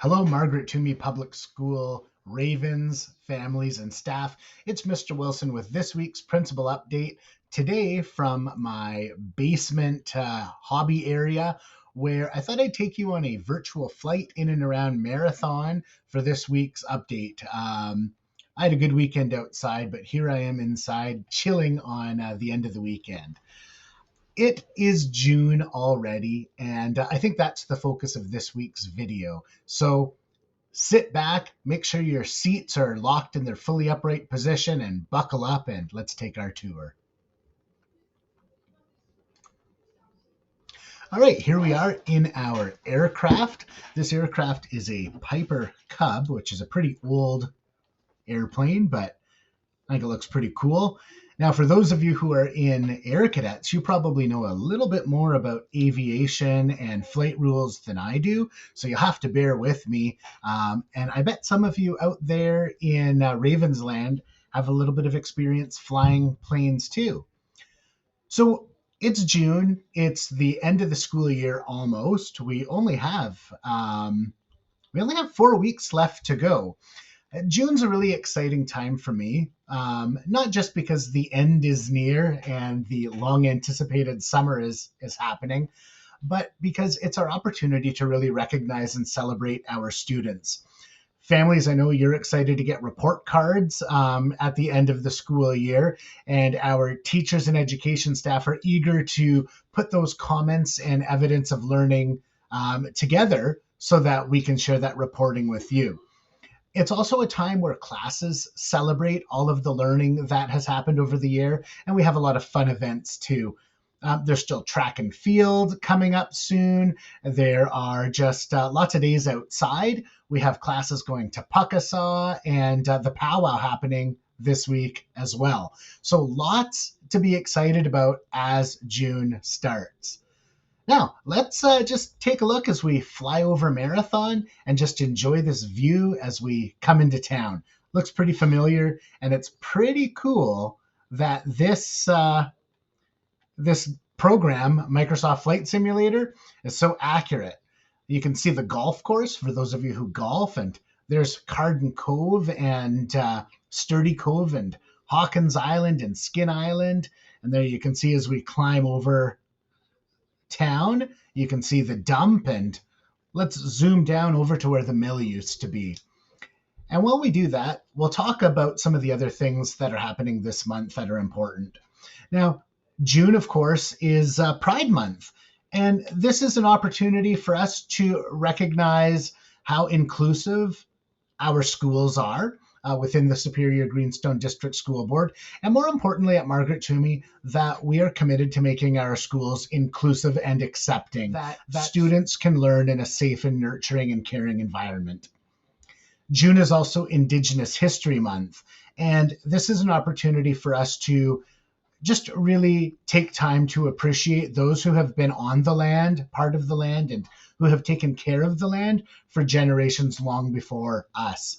Hello, Margaret Toomey Public School Ravens, families, and staff. It's Mr. Wilson with this week's principal update. Today, from my basement hobby area, where I thought I'd take you on a virtual flight in and around Marathon for this week's update. I had a good weekend outside, but here I am inside chilling on the end of the weekend. It is June already, and I think that's the focus of this week's video. So sit back, make sure your seats are locked in their fully upright position, and buckle up and let's take our tour. All right, here we are in our aircraft. This aircraft is a Piper Cub, which is a pretty old airplane, but I think it looks pretty cool. Now, for those of you who are in Air Cadets, you probably know a little bit more about aviation and flight rules than I do, so you'll have to bear with me. And I bet some of you out there in Ravensland have a little bit of experience flying planes too. So it's June. It's the end of the school year almost. We only have 4 weeks left to go. June's a really exciting time for me, not just because the end is near and the long anticipated summer is happening, but because it's our opportunity to really recognize and celebrate our students. Families, I know you're excited to get report cards at the end of the school year, and our teachers and education staff are eager to put those comments and evidence of learning together so that we can share that reporting with you. It's also a time where classes celebrate all of the learning that has happened over the year, and we have a lot of fun events too. There's still track and field coming up soon. There are just lots of days outside. We have classes going to Puckasaw and the powwow happening this week as well. So lots to be excited about as June starts. Now, let's just take a look as we fly over Marathon and just enjoy this view as we come into town. Looks pretty familiar, and it's pretty cool that this program, Microsoft Flight Simulator, is so accurate. You can see the golf course for those of you who golf, and there's Carden Cove and Sturdy Cove and Hawkins Island and Skin Island. And there you can see as we climb over town, you can see the dump, and let's zoom down over to where the mill used to be. And while we do that, we'll talk about some of the other things that are happening this month that are important. Now, June, of course, is Pride Month, and this is an opportunity for us to recognize how inclusive our schools are within the Superior Greenstone District School Board, and more importantly at Margaret Toomey, that we are committed to making our schools inclusive and accepting, that students can learn in a safe and nurturing and caring environment. June is also Indigenous History Month, and this is an opportunity for us to just really take time to appreciate those who have been on the land, part of the land, and who have taken care of the land for generations long before us.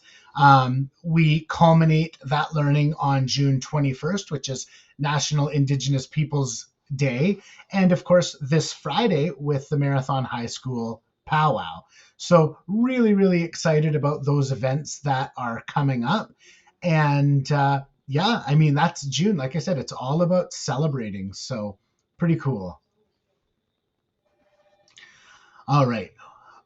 We culminate that learning on June 21st, which is National Indigenous Peoples Day, and of course this Friday with the Marathon High School powwow. So really, really excited about those events that are coming up. And yeah, I mean, that's June. Like I said, it's all about celebrating. So pretty cool. All right.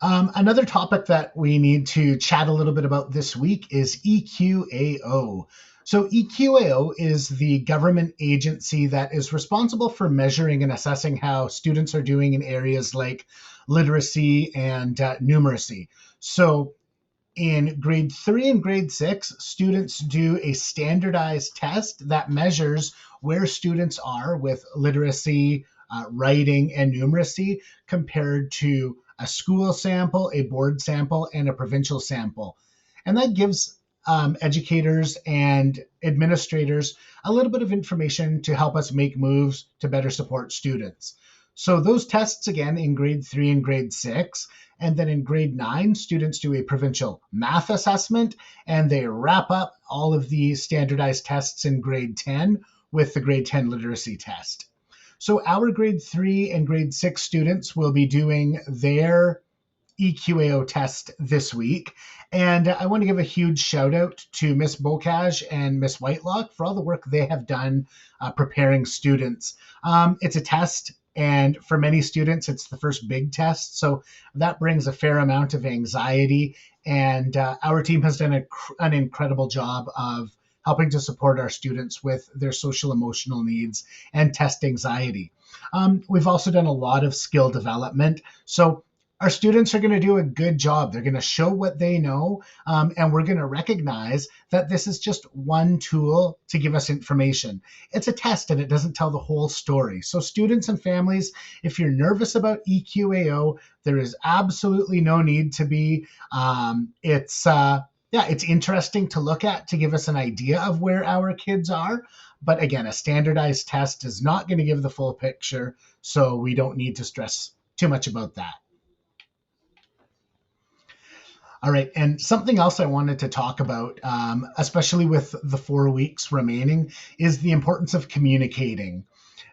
Another topic that we need to chat a little bit about this week is EQAO. So EQAO is the government agency that is responsible for measuring and assessing how students are doing in areas like literacy and numeracy. So in grade 3 and grade 6, students do a standardized test that measures where students are with literacy, writing, and numeracy compared to a school sample, a board sample, and a provincial sample. And that gives educators and administrators a little bit of information to help us make moves to better support students. So those tests, again, in grade 3 and grade 6, and then in grade 9, students do a provincial math assessment, and they wrap up all of the standardized tests in grade 10 with the grade 10 literacy test. So our grade 3 and grade 6 students will be doing their EQAO test this week. And I want to give a huge shout out to Miss Bocage and Miss Whitelock for all the work they have done preparing students. It's a test, and for many students, it's the first big test. So that brings a fair amount of anxiety. And our team has done an incredible job of helping to support our students with their social emotional needs and test anxiety. We've also done a lot of skill development. So our students are going to do a good job. They're going to show what they know, and we're going to recognize that this is just one tool to give us information. It's a test and it doesn't tell the whole story. So students and families, if you're nervous about EQAO, there is absolutely no need to be. It's interesting to look at to give us an idea of where our kids are. But again, a standardized test is not going to give the full picture, so we don't need to stress too much about that. All right, and something else I wanted to talk about, especially with the 4 weeks remaining, is the importance of communicating.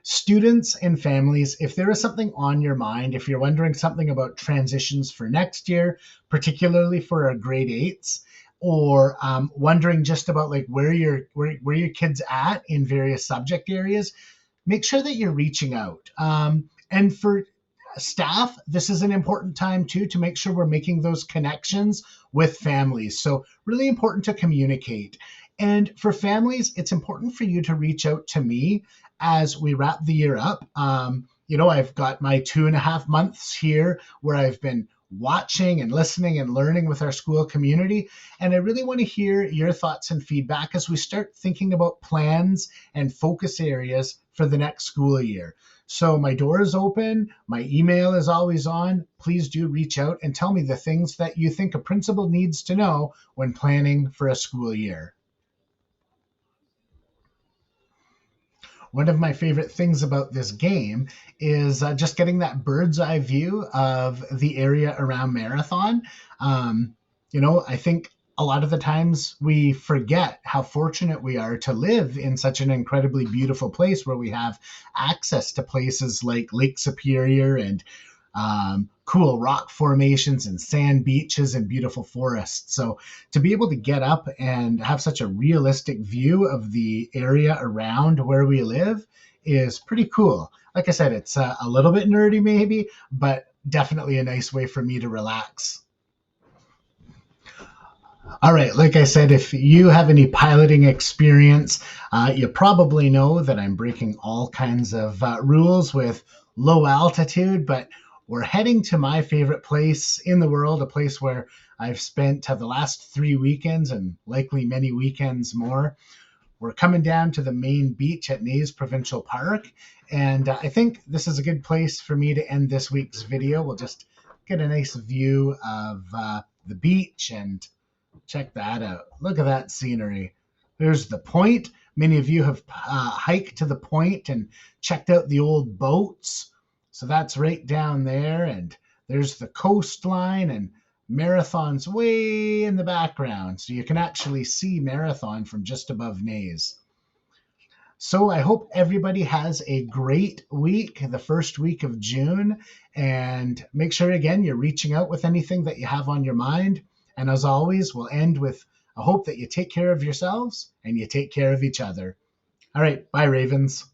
Students and families, if there is something on your mind, if you're wondering something about transitions for next year, particularly for our grade 8s, or wondering just about like where your kids at in various subject areas, make sure that you're reaching out. And for staff, this is an important time too to make sure we're making those connections with families. So really important to communicate. And for families, it's important for you to reach out to me as we wrap the year up. I've got my 2.5 months here where I've been watching and listening and learning with our school community. And I really want to hear your thoughts and feedback as we start thinking about plans and focus areas for the next school year. So my door is open. My email is always on. Please do reach out and tell me the things that you think a principal needs to know when planning for a school year. One of my favorite things about this game is just getting that bird's eye view of the area around Marathon. I think a lot of the times we forget how fortunate we are to live in such an incredibly beautiful place where we have access to places like Lake Superior and cool rock formations and sand beaches and beautiful forests. So to be able to get up and have such a realistic view of the area around where we live is pretty cool. Like I said, it's a little bit nerdy maybe, but definitely a nice way for me to relax. All right, like I said, if you have any piloting experience, you probably know that I'm breaking all kinds of rules with low altitude, but we're heading to my favorite place in the world, a place where I've spent the last 3 weekends and likely many weekends more. We're coming down to the main beach at Nays Provincial Park, and I think this is a good place for me to end this week's video. We'll just get a nice view of the beach and check that out. Look at that scenery. There's the point. Many of you have hiked to the point and checked out the old boats. So that's right down there. And there's the coastline, and Marathon's way in the background. So you can actually see Marathon from just above Nays. So I hope everybody has a great week, the first week of June. And make sure, again, you're reaching out with anything that you have on your mind. And as always, we'll end with a hope that you take care of yourselves and you take care of each other. All right. Bye, Ravens.